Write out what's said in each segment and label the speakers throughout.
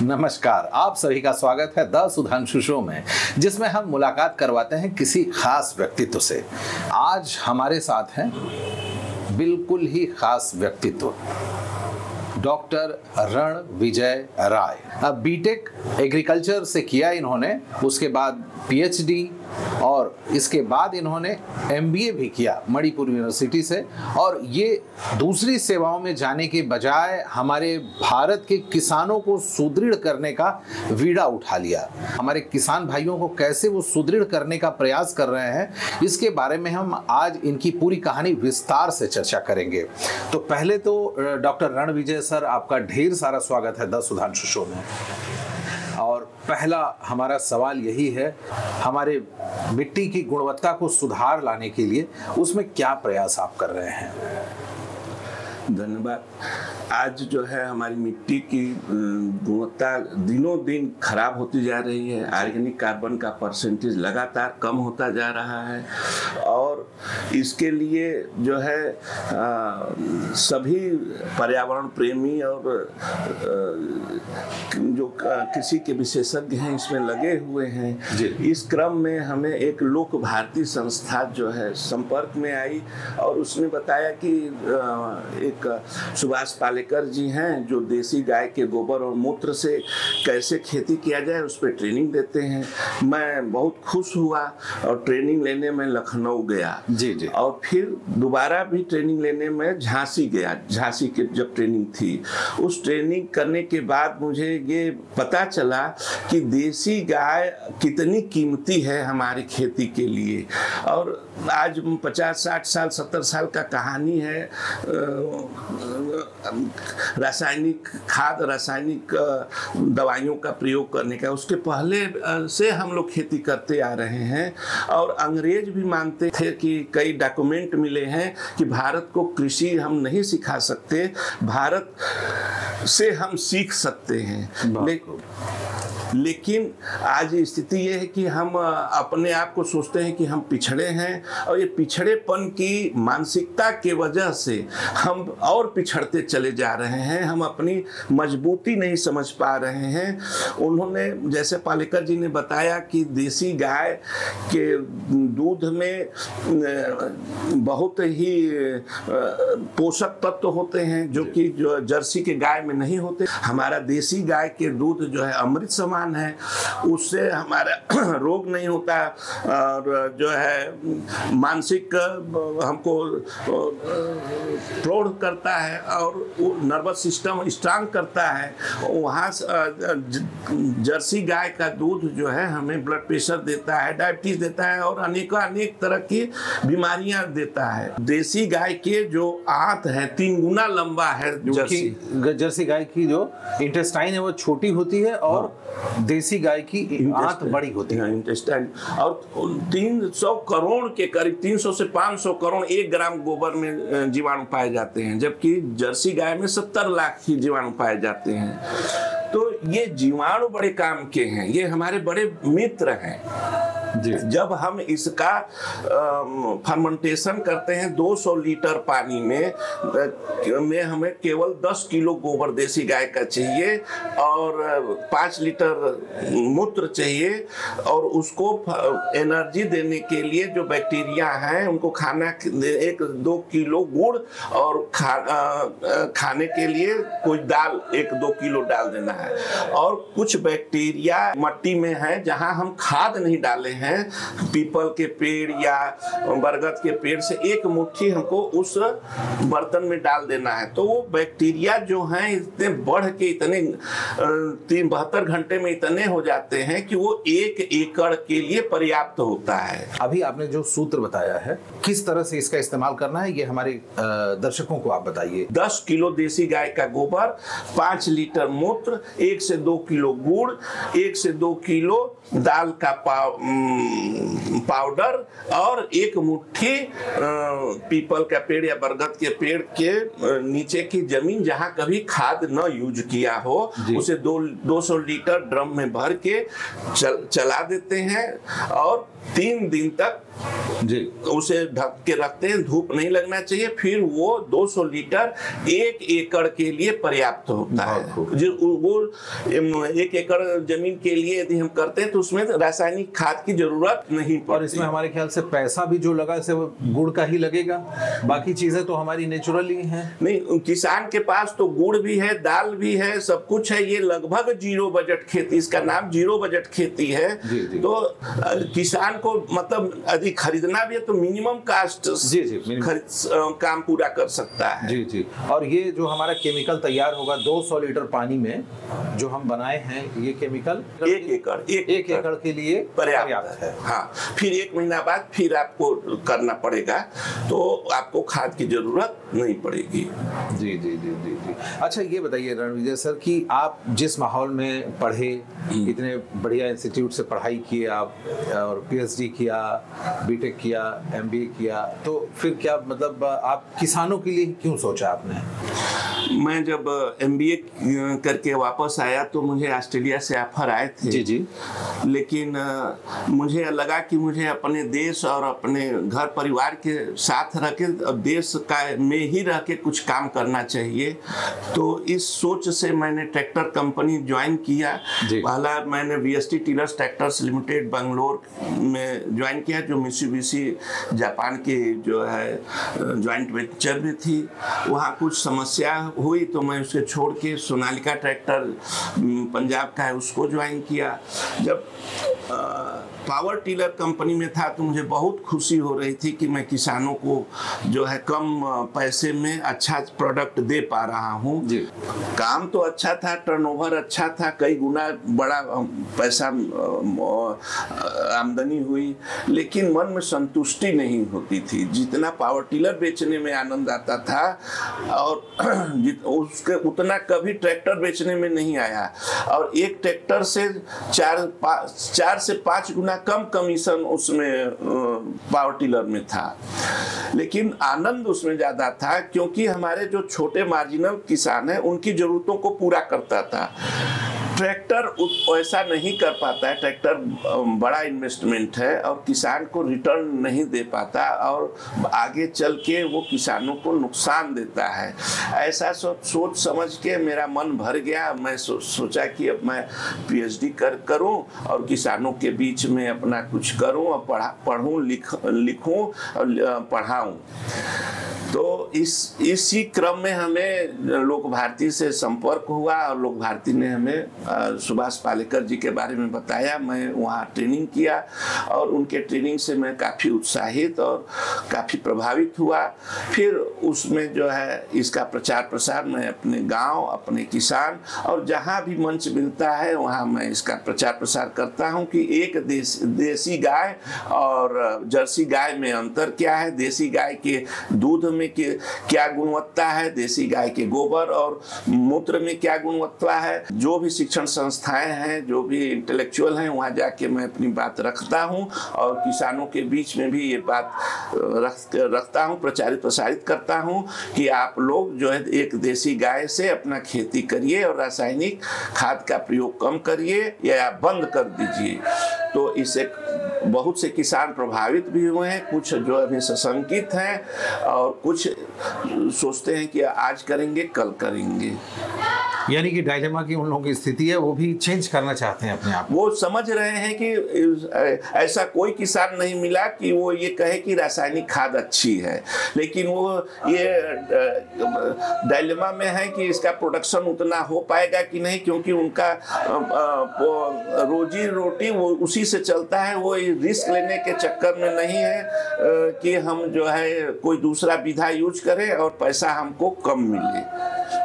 Speaker 1: नमस्कार, आप सभी का स्वागत है द सुधांशु शो में, जिसमें हम मुलाकात करवाते हैं किसी खास व्यक्तित्व से। आज हमारे साथ हैं बिल्कुल ही खास व्यक्तित्व, डॉक्टर रणविजय राय। अब बीटेक एग्रीकल्चर से किया इन्होंने, उसके बाद पीएचडी और इसके बाद इन्होंने एमबीए भी किया मणिपुर यूनिवर्सिटी से। और ये दूसरी सेवाओं में जाने के बजाय हमारे भारत के किसानों को सुदृढ़ करने का बीड़ा उठा लिया। हमारे किसान भाइयों को कैसे वो सुदृढ़ करने का प्रयास कर रहे हैं, इसके बारे में हम आज इनकी पूरी कहानी विस्तार से चर्चा करेंगे। तो पहले तो डॉक्टर रणविजय सर, आपका ढेर सारा स्वागत है द सुधांशु शो में। और पहला हमारा सवाल यही है, हमारे मिट्टी की गुणवत्ता को सुधार लाने के लिए उसमें क्या प्रयास आप कर रहे हैं?
Speaker 2: धन्यवाद। आज जो है हमारी मिट्टी की गुणवत्ता दिनों दिन खराब होती जा रही है। ऑर्गेनिक कार्बन का परसेंटेज लगातार कम होता जा रहा है और इसके लिए जो है सभी पर्यावरण प्रेमी और जो कृषि के विशेषज्ञ हैं इसमें लगे हुए हैं। इस क्रम में हमें एक लोक भारती संस्था जो है संपर्क में आई और उसने बताया कि एक सुभाष पालेकर जी हैं जो देसी गाय के गोबर और मूत्र से कैसे खेती किया जाए उस पर ट्रेनिंग देते हैं। मैं बहुत खुश हुआ और ट्रेनिंग लेने में लखनऊ गया
Speaker 1: जी।
Speaker 2: और फिर दोबारा भी ट्रेनिंग लेने में झांसी गया। झांसी की जब ट्रेनिंग थी, उस ट्रेनिंग करने के बाद मुझे ये पता चला कि देसी गाय कितनी कीमती है हमारी खेती के लिए। और आज 50-60 साल 70 साल का कहानी है रासायनिक खाद, रासायनिक दवाइयों का प्रयोग करने का। उसके पहले से हम लोग खेती करते आ रहे हैं और अंग्रेज भी मानते थे कि कई डॉक्यूमेंट मिले हैं कि भारत को कृषि हम नहीं सिखा सकते, भारत से हम सीख सकते हैं। लेकिन आज स्थिति ये है कि हम अपने आप को सोचते हैं कि हम पिछड़े हैं और ये पिछड़ेपन की मानसिकता के वजह से हम और पिछड़ते चले जा रहे हैं। हम अपनी मजबूती नहीं समझ पा रहे हैं। उन्होंने, जैसे पालेकर जी ने बताया कि देसी गाय के दूध में बहुत ही पोषक तत्व होते हैं जो कि जो जर्सी के गाय में नहीं होते। हमारा देसी गाय के दूध जो है अमृत समान है, उससे हमारा रोग नहीं होता और जो है मानसिक हमको प्रौढ़ करता है और नर्वस सिस्टम स्ट्रांग करता है। वहाँ जर्सी गाय का दूध जो है हमें ब्लड प्रेशर देता है, डायबिटीज देता है और अनेक तरह की बीमारियां देता है। देसी गाय के जो आंत है 3 गुना लंबा है।
Speaker 1: जर्सी गाय की जो इंटेस्टाइन है वो छोटी होती है और देसी गाय की आंत बड़ी होती है।
Speaker 2: इंटेस्टाइन और 300 करोड़ के करीब 300 से 500 करोड़ 1 ग्राम गोबर में जीवाणु पाए जाते हैं, जबकि जर्सी गाय में 70 लाख ही जीवाणु पाए जाते हैं। तो ये जीवाणु बड़े काम के हैं, ये हमारे बड़े मित्र हैं। जब हम इसका फर्मेंटेशन करते हैं 200 लीटर पानी में हमें केवल 10 किलो गोबर देसी गाय का चाहिए और 5 लीटर मूत्र चाहिए और उसको एनर्जी देने के लिए जो बैक्टीरिया हैं उनको खाना 1-2 किलो गुड़ और खाने के लिए कोई दाल 1-2 किलो डाल देना है। और कुछ बैक्टीरिया मट्टी में है जहां हम खाद नहीं डाले हैं, पीपल के पेड़ या बरगद के पेड़ से 1 मुट्ठी हमको उस बर्तन में डाल देना है। तो वो बैक्टीरिया जो हैं इतने बढ़ के इतने 72 घंटे में इतने हो जाते हैं कि वो 1 एकड़ के लिए पर्याप्त होता है।
Speaker 1: अभी आपने जो सूत्र बताया है, किस तरह से इसका इस्तेमाल करना है, ये हमारे दर्शकों को आप बताइए।
Speaker 2: 10 किलो देसी गाय का गोबर, 5 लीटर मूत्र, 1 से 2 किलो गुड़, 1 से 2 किलो दाल का पाउडर और 1 मुट्ठी पीपल का पेड़ या बरगद के पेड़ के नीचे की जमीन जहां कभी खाद न यूज किया हो उसे 200 लीटर ड्रम में भर के चला देते हैं और 3 दिन तक
Speaker 1: जी,
Speaker 2: उसे ढक के रखते हैं, धूप नहीं लगना चाहिए। फिर वो 200 लीटर 1 एकड़ के लिए पर्याप्त होता है। जो वो 1 एकड़ जमीन के लिए यदि हम करते हैं तो उसमें रासायनिक खाद की जरूरत नहीं पड़ती।
Speaker 1: और इसमें हमारे ख्याल से पैसा भी जो लगा से वो गुड़ का ही लगेगा, बाकी चीजें तो हमारी नेचुरली हैं।
Speaker 2: नहीं, किसान के पास तो गुड़ भी है, दाल भी है, सब कुछ है। ये लगभग जीरो बजट खेती, इसका नाम जीरो बजट खेती है।
Speaker 1: जी।
Speaker 2: तो किसान को मतलब यदि खरीदना भी है तो मिनिमम कास्ट काम पूरा कर सकता है।
Speaker 1: जी। और ये जो हमारा केमिकल तैयार होगा 200 लीटर पानी में जो हम बनाए हैं, ये केमिकल
Speaker 2: 1 एकड़
Speaker 1: के लिए पर्याप्त है।
Speaker 2: हाँ, फिर 1 महीना बाद फिर आपको करना पड़ेगा, तो आपको खाद की जरूरत नहीं पड़ेगी।
Speaker 1: जी। अच्छा, ये बताइए रणविजय सर कि आप जिस माहौल में पढ़े, इतने बढ़िया इंस्टीट्यूट से पढ़ाई किए आप, और पीएचडी किया, बीटेक किया, एमबीए किया, तो फिर क्या मतलब आप किसानों के लिए क्यों सोचा आपने?
Speaker 2: मैं जब एमबीए करके वापस आया तो मुझे ऑस्ट्रेलिया से ऑफर आए थे।
Speaker 1: जी।
Speaker 2: लेकिन मुझे लगा कि मुझे अपने देश और अपने घर परिवार के साथ रह के, देश का में ही रह के कुछ काम करना चाहिए। तो इस सोच से मैंने ट्रैक्टर कंपनी ज्वाइन किया। पहला मैंने वीएसटी टीलर्स ट्रैक्टर्स लिमिटेड बेंगलोर में ज्वाइन किया, जो मित्सुबिशी जापान की जो है ज्वाइंट वेंचर में थी। वहाँ कुछ समस्या हुई तो मैं उसे छोड़ के सोनालिका ट्रैक्टर पंजाब का है उसको ज्वाइन किया। जब पावर टीलर कंपनी में था तो मुझे बहुत खुशी हो रही थी कि मैं किसानों को जो है कम पैसे में अच्छा प्रोडक्ट दे पा रहा हूँ। काम तो अच्छा था, टर्नओवर अच्छा था, कई गुना बड़ा पैसा आमदनी हुई, लेकिन मन में संतुष्टि नहीं होती थी। जितना पावर टीलर बेचने में आनंद आता था और उसके उतना कभी ट्रैक्टर बेचने में नहीं आया। और एक ट्रैक्टर से 4 से 5 गुना कम कमीशन उसमें पावर टिलर में था, लेकिन आनंद उसमें ज्यादा था क्योंकि हमारे जो छोटे मार्जिनल किसान हैं उनकी जरूरतों को पूरा करता था। ट्रैक्टर ऐसा नहीं कर पाता है, ट्रैक्टर बड़ा इन्वेस्टमेंट है और किसान को रिटर्न नहीं दे पाता और आगे चल के वो किसानों को नुकसान देता है। ऐसा सोच समझ के मेरा मन भर गया। मैं सोचा कि अब मैं पीएचडी करूं और किसानों के बीच में अपना कुछ करूं और पढ़ूं, लिखूं और पढ़ाऊं। तो इसी क्रम में हमें लोक भारती से संपर्क हुआ और लोक भारती ने हमें सुभाष पालेकर जी के बारे में बताया। मैं वहाँ ट्रेनिंग किया और उनके ट्रेनिंग से मैं काफ़ी उत्साहित और काफ़ी प्रभावित हुआ। फिर उसमें जो है इसका प्रचार प्रसार मैं अपने गांव, अपने किसान और जहाँ भी मंच मिलता है वहाँ मैं इसका प्रचार प्रसार करता हूँ कि एक देसी गाय और जर्सी गाय में अंतर क्या है, देसी गाय के दूध में क्या गुणवत्ता है, देसी गाय के गोबर और मूत्र में क्या गुणवत्ता है। जो भी शिक्षण संस्थाएं हैं, जो भी इंटेलेक्चुअल हैं, वहाँ जाके मैं अपनी बात रखता हूँ और किसानों के बीच में भी ये बात रखता हूँ, प्रसारित करता हूँ कि आप लोग जो है एक देसी गाय से अपना खेती करिए और रासायनिक खाद का प्रयोग कम करिए या बंद कर दीजिए। तो इससे बहुत से किसान प्रभावित भी हुए हैं, कुछ जो अभी सशंकित हैं और कुछ सोचते हैं कि आज करेंगे कल करेंगे।
Speaker 1: यानी कि डायलेमा की उन लोगों की स्थिति है, वो भी चेंज करना चाहते हैं अपने आप।
Speaker 2: वो समझ रहे हैं कि ऐसा कोई किसान नहीं मिला कि वो ये कहे कि रासायनिक खाद अच्छी है, लेकिन वो ये डायलेमा में है कि इसका प्रोडक्शन उतना हो पाएगा कि नहीं, क्योंकि उनका रोजी रोटी वो उसी से चलता है। वो रिस्क लेने के चक्कर में नहीं है कि हम जो है कोई दूसरा विधा यूज करें और पैसा हमको कम मिले।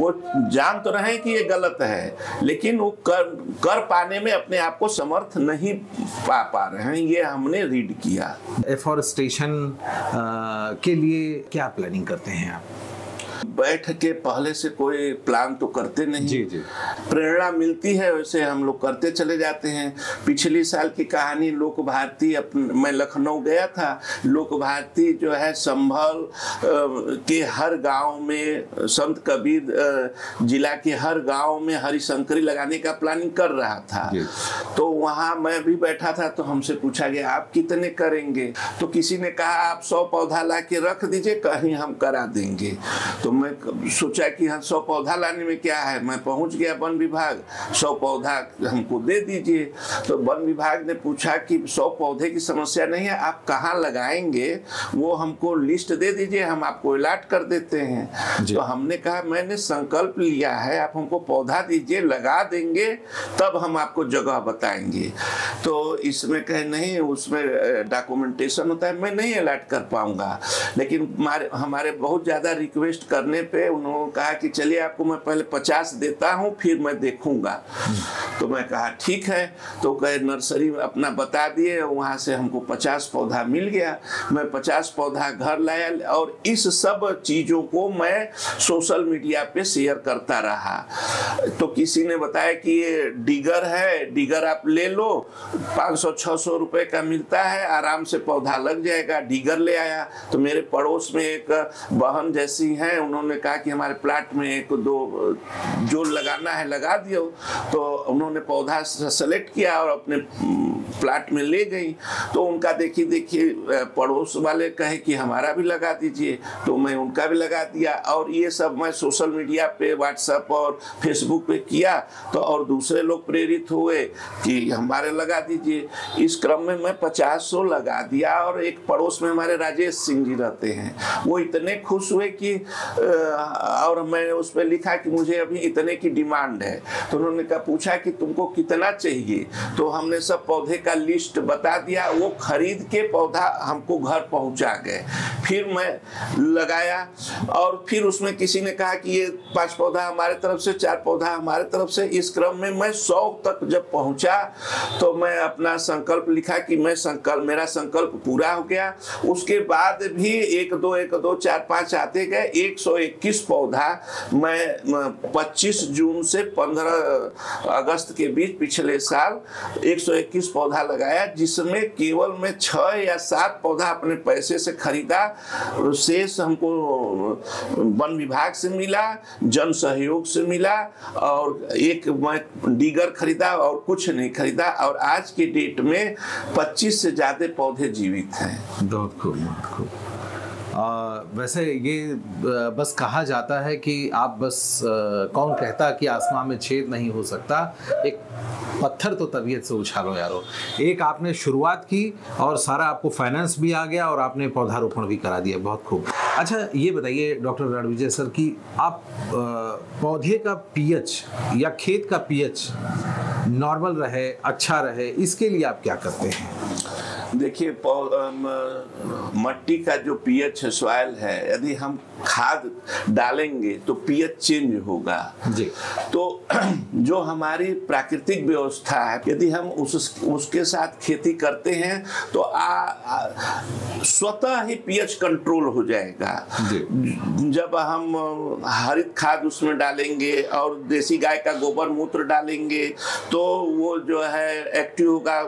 Speaker 2: वो जान तो रहे कि ये गलत है, लेकिन वो कर पाने में अपने आप को समर्थ नहीं पा रहे हैं। ये हमने रीड किया।
Speaker 1: एफॉरेस्टेशन के लिए क्या प्लानिंग करते हैं आप?
Speaker 2: बैठ के पहले से कोई प्लान तो करते नहीं।
Speaker 1: जी जी।
Speaker 2: प्रेरणा मिलती है वैसे हम लोग करते चले जाते हैं। पिछली साल की कहानी लोक भारती, मैं लखनऊ गया था, लोक भारती जो है संभल के हर गांव में, संत कबीर जिला के हर गांव में हरिशंकरी लगाने का प्लानिंग कर रहा था। तो वहां मैं भी बैठा था, तो हमसे पूछा गया आप कितने करेंगे? तो किसी ने कहा आप 100 पौधा ला के रख दीजिए, कहीं हम करा देंगे। तो मैं सोचा कि हाँ 100 पौधा लाने में क्या है, मैं पहुंच गया वन विभाग, 100 पौधा हमको दे दीजिए। तो वन विभाग ने पूछा कि 100 पौधे की समस्या नहीं है, आप कहाँ लगाएंगे वो हमको लिस्ट दे दीजिए, हम आपको अलॉट कर देते हैं। तो हमने कहा मैंने संकल्प लिया है, आप हमको पौधा दीजिए, लगा देंगे, तब हम आपको जगह बताएंगे। तो इसमें कहे नहीं, उसमें डॉक्यूमेंटेशन होता है, मैं नहीं अलॉट कर पाऊंगा। लेकिन हमारे बहुत ज़्यादा रिक्वेस्ट करने पे उन्होंने कहा कि चलिए आपको मैं पहले 50 देता हूँ, फिर मैं देखूंगा। तो मैं कहा ठीक है। तो कहे नर्सरी अपना बता दिए, वहाँ से हमको 50 पौधा मिल गया। मैं 50 पौधा घर लाया और इस सब चीज़ों को मैं सोशल मीडिया पे शेयर करता रहा। तो किसी ने बताया कि ये डिगर है, डिगर आप ले लो, 500-600 रुपए का मिलता है, आराम से पौधा लग जाएगा। डिगर ले आया। तो मेरे पड़ोस में एक बहन जैसी हैं, उन्होंने कहा कि हमारे प्लाट में 1-2 जो लगाना है लगा दियो। तो उन्होंने पौधा सेलेक्ट किया और अपने प्लाट में ले गई। तो उनका देखिए पड़ोस वाले कहे कि हमारा भी लगा दीजिए, तो मैं उनका भी लगा दिया। और ये सब मैं सोशल मीडिया पे, व्हाट्सएप और फेसबुक पे किया, तो और दूसरे लोग प्रेरित हुए कि हमारे लगा दीजिए। इस क्रम में मैं 50 लगा दिया। और एक पड़ोस में हमारे राजेश सिंह जी रहते हैं, वो इतने खुश हुए कि और मैंने उस पर लिखा कि मुझे अभी इतने की डिमांड है। तो उन्होंने कहा पूछा कि तुमको कितना चाहिए? तो हमने सब पौधे का लिस्ट बता दिया, वो खरीद के पौधा हमको घर पहुंचा गए। फिर मैं लगाया और फिर उसमें किसी ने कहा कि ये 5 पौधा हमारे तरफ से, 4 पौधा हमारे तरफ से। इस क्रम में मैं 100 तक जब पहुंचा तो मैं अपना संकल्प लिखा कि मेरा संकल्प पूरा हो गया। उसके बाद भी 1-2 4-5 आते गए। 121 पौधा मैं 25 जून से 15 अगस्त के बीच पिछले साल 121 पौधा लगाया, जिसमें केवल मैं 6 या 7 पौधा अपने पैसे से खरीदा। शेष हमको वन विभाग से मिला, जन सहयोग से मिला, और एक मैं डिगर खरीदा और कुछ नहीं खरीदा। और आज की डेट में 25 से ज़्यादा पौधे जीवित हैं।
Speaker 1: बहुत खूब, बहुत खूब। वैसे ये बस कहा जाता है कि आप बस कौन कहता कि आसमान में छेद नहीं हो सकता, एक पत्थर तो तबीयत से उछालो यारो। एक आपने शुरुआत की और सारा आपको फाइनेंस भी आ गया और आपने पौधारोपण भी करा दिया। बहुत खूब। अच्छा ये बताइए डॉक्टर रणविजय सर कि आप पौधे का पीएच या खेत का पीएच नॉर्मल रहे, अच्छा रहे, इसके लिए आप क्या करते हैं?
Speaker 2: देखिए मट्टी का जो पीएच है, सॉइल है, यदि हम खाद डालेंगे तो पीएच चेंज होगा
Speaker 1: जी।
Speaker 2: तो जो हमारी प्राकृतिक व्यवस्था है, यदि हम उसके साथ खेती करते हैं तो स्वतः ही पीएच कंट्रोल हो जाएगा। जब हम हरित खाद उसमें डालेंगे और देसी गाय का गोबर मूत्र डालेंगे तो वो जो है एक्टिव होगा,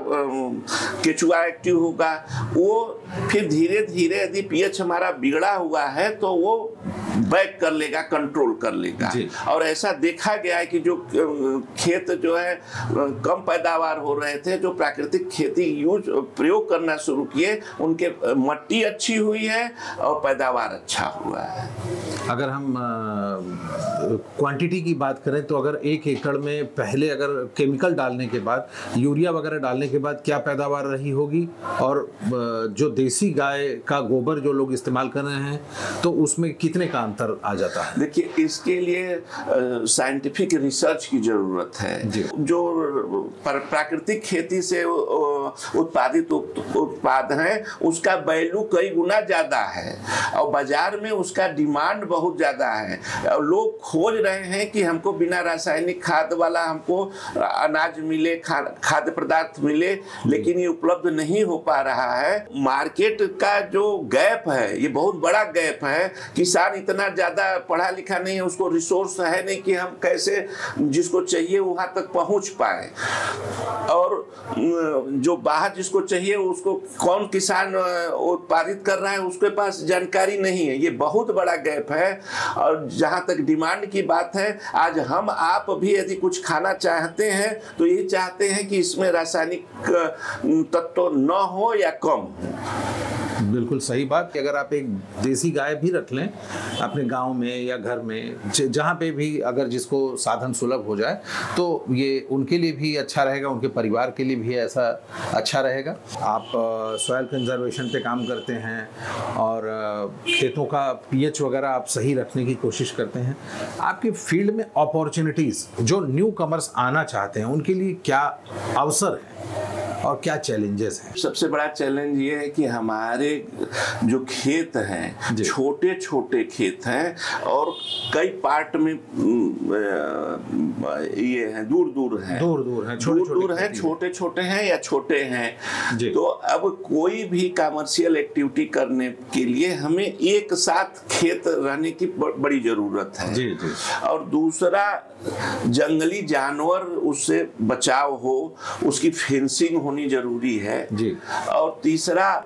Speaker 2: केचुआ एक्टिव होगा। वो फिर धीरे धीरे यदि पीएच हमारा बिगड़ा हुआ है तो वो बैक कर लेगा, कंट्रोल कर लेगा। और ऐसा देखा गया है कि जो खेत जो है कम पैदावार हो रहे थे, जो प्राकृतिक खेती प्रयोग करना शुरू किए, उनके मट्टी अच्छी हुई है और पैदावार अच्छा हुआ है।
Speaker 1: अगर हम क्वांटिटी की बात करें तो अगर 1 एकड़ में पहले अगर केमिकल डालने के बाद, यूरिया वगैरह डालने के बाद क्या पैदावार रही होगी, और जो देसी गाय का गोबर जो लोग इस्तेमाल कर रहे हैं तो उसमें कितने का अंतर आ जाता है?
Speaker 2: देखिए इसके लिए साइंटिफिक रिसर्च की जरूरत है। जो प्राकृतिक खेती से उत्पादित उत्पाद हैं उसका वैल्यू कई गुना ज्यादा है और बाजार में उसका डिमांड बहुत ज्यादा है। लोग खोज रहे हैं कि हमको बिना रासायनिक खाद वाला हमको अनाज मिले, खाद्य पदार्थ मिले, लेकिन ये उपलब्ध नहीं हो पा रहा है। मार्केट का जो गैप है, ये बहुत बड़ा गैप है। किसान इतना इतना ज़्यादा पढ़ा लिखा नहीं है, उसको रिसोर्स है नहीं कि हम कैसे जिसको चाहिए वहाँ तक पहुँच पाए, और जो बाहर जिसको चाहिए उसको कौन किसान उत्पादित कर रहा है उसके पास जानकारी नहीं है। ये बहुत बड़ा गैप है। और जहाँ तक डिमांड की बात है, आज हम आप भी यदि कुछ खाना चाहते हैं तो ये चाहते हैं कि इसमें रासायनिक तत्व न हो या कम हो।
Speaker 1: बिल्कुल सही बात कि अगर आप एक देसी गाय भी रख लें अपने गांव में या घर में, जहाँ पे भी अगर जिसको साधन सुलभ हो जाए, तो ये उनके लिए भी अच्छा रहेगा, उनके परिवार के लिए भी ऐसा अच्छा रहेगा। आप सॉइल कंजर्वेशन पे काम करते हैं और खेतों का पीएच वगैरह आप सही रखने की कोशिश करते हैं। आपके फील्ड में अपॉर्चुनिटीज़ जो न्यू कमर्स आना चाहते हैं उनके लिए क्या अवसर है और क्या चैलेंजेस हैं?
Speaker 2: सबसे बड़ा चैलेंज ये है कि हमारे जो खेत हैं छोटे छोटे खेत हैं और कई पार्ट में ये हैं दूर दूर हैं, छोटे छोटे हैं या छोटे हैं। तो अब कोई भी कमर्शियल एक्टिविटी करने के लिए हमें एक साथ खेत रहने की बड़ी जरूरत है।
Speaker 1: जी।
Speaker 2: और दूसरा, जंगली जानवर उससे बचाव हो, उसकी फेंसिंग होनी जरूरी है
Speaker 1: जी।
Speaker 2: और तीसरा,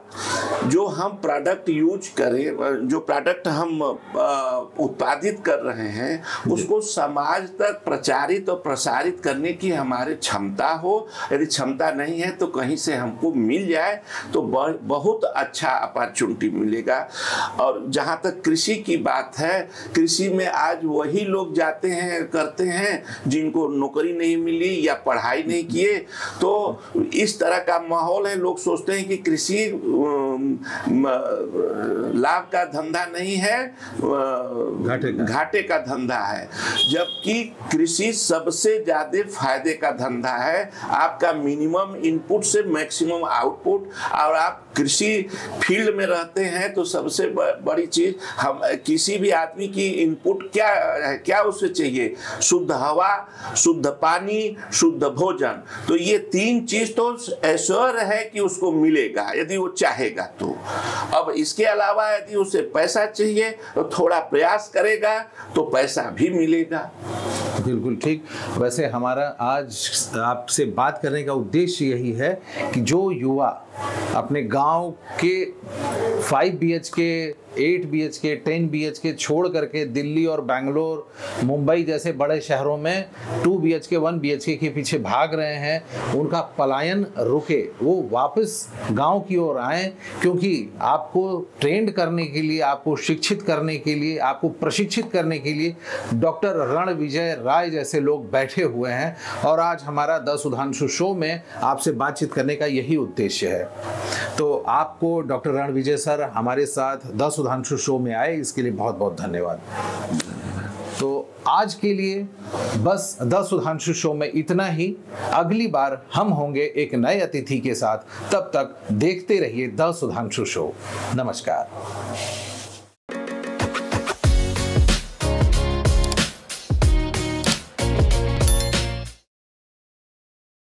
Speaker 2: जो हम प्रोडक्ट यूज करें, जो प्रोडक्ट हम उत्पादित कर रहे हैं उसको समाज तक प्रचारित और प्रसारित करने की हमारे क्षमता हो। यदि क्षमता नहीं है तो कहीं से हमको मिल जाए तो बहुत अच्छा अपॉर्चुनिटी मिलेगा। और जहाँ तक कृषि की बात है, कृषि में आज वही लोग जाते हैं करते हैं जिनको नौकरी नहीं मिली या पढ़ाई नहीं किए। तो इस तरह का माहौल है, लोग सोचते हैं कि कृषि लाभ का धंधा नहीं है, घाटे का धंधा है, जबकि कृषि सबसे ज्यादा फायदे का धंधा है। आपका मिनिमम इनपुट से मैक्सिमम आउटपुट, और आप कृषि फील्ड में रहते हैं तो सबसे बड़ी चीज हम किसी भी आदमी की इनपुट क्या है, क्या उसे चाहिए? शुद्ध हवा, शुद्ध पानी, शुद्ध भोजन। तो ये तीन चीज तो एश्योर है कि उसको मिलेगा यदि वो चाहेगा तो। अब इसके अलावा यदि उसे पैसा चाहिए तो थोड़ा प्रयास करेगा तो पैसा भी मिलेगा।
Speaker 1: बिल्कुल ठीक। वैसे हमारा आज आपसे बात करने का उद्देश्य यही है कि जो युवा अपने गांव के 5 BHK, 8 BHK, 10 BHK छोड़ करके दिल्ली और बेंगलोर, मुंबई जैसे बड़े शहरों में 2 BHK, 1 BHK के पीछे भाग रहे हैं, उनका पलायन रुके, वो वापस गांव की ओर आए। क्योंकि आपको ट्रेंड करने के लिए, आपको शिक्षित करने के लिए, आपको प्रशिक्षित करने के लिए डॉक्टर रणविजय राय जैसे लोग बैठे हुए हैं। और आज हमारा द सुधांशु शो में आपसे बातचीत करने का यही उद्देश्य है। तो आपको डॉक्टर रणविजय सर हमारे साथ द सुधांशु शो में आए, इसके लिए बहुत बहुत धन्यवाद। तो आज के लिए बस द सुधांशु शो में इतना ही। अगली बार हम होंगे एक नए अतिथि के साथ। तब तक देखते रहिए द सुधांशु शो। नमस्कार।